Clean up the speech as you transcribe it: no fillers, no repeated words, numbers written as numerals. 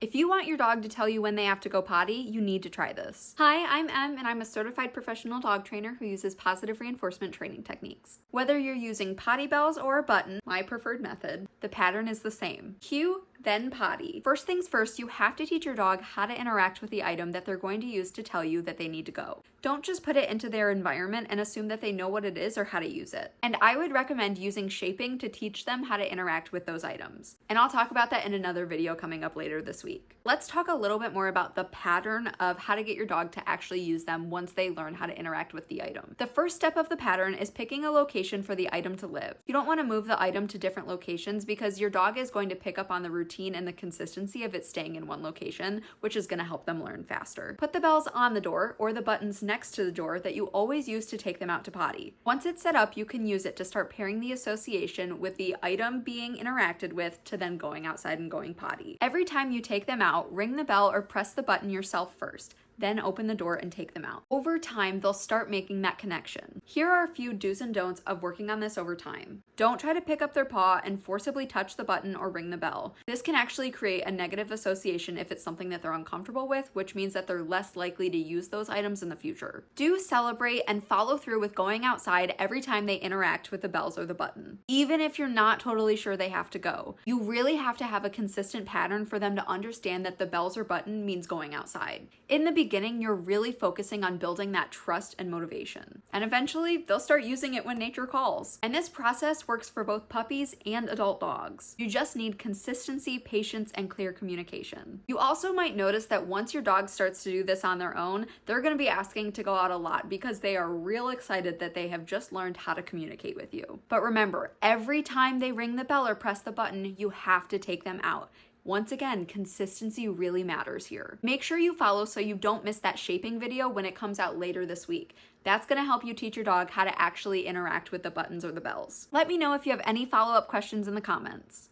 If you want your dog to tell you when they have to go potty, you need to try this. Hi, I'm Em, and I'm a certified professional dog trainer who uses positive reinforcement training techniques. Whether you're using potty bells or a button, my preferred method, the pattern is the same. Cue, then potty. First things first, you have to teach your dog how to interact with the item that they're going to use to tell you that they need to go. Don't just put it into their environment and assume that they know what it is or how to use it. And I would recommend using shaping to teach them how to interact with those items. And I'll talk about that in another video coming up later this week. Let's talk a little bit more about the pattern of how to get your dog to actually use them once they learn how to interact with the item. The first step of the pattern is picking a location for the item to live. You don't want to move the item to different locations because your dog is going to pick up on the routine and the consistency of it staying in one location, which is going to help them learn faster. Put the bells on the door or the buttons next to the door that you always use to take them out to potty. Once it's set up, you can use it to start pairing the association with the item being interacted with to then going outside and going potty. Every time you take them out, ring the bell or press the button yourself first. Then open the door and take them out. Over time, they'll start making that connection. Here are a few do's and don'ts of working on this over time. Don't try to pick up their paw and forcibly touch the button or ring the bell. This can actually create a negative association if it's something that they're uncomfortable with, which means that they're less likely to use those items in the future. Do celebrate and follow through with going outside every time they interact with the bells or the button. Even if you're not totally sure they have to go, you really have to have a consistent pattern for them to understand that the bells or button means going outside. In the beginning, you're really focusing on building that trust and motivation. And eventually, they'll start using it when nature calls. And this process works for both puppies and adult dogs. You just need consistency, patience, and clear communication. You also might notice that once your dog starts to do this on their own, they're going to be asking to go out a lot because they are real excited that they have just learned how to communicate with you. But remember, every time they ring the bell or press the button, you have to take them out. Once again, consistency really matters here. Make sure you follow so you don't miss that shaping video when it comes out later this week. That's going to help you teach your dog how to actually interact with the buttons or the bells. Let me know if you have any follow-up questions in the comments.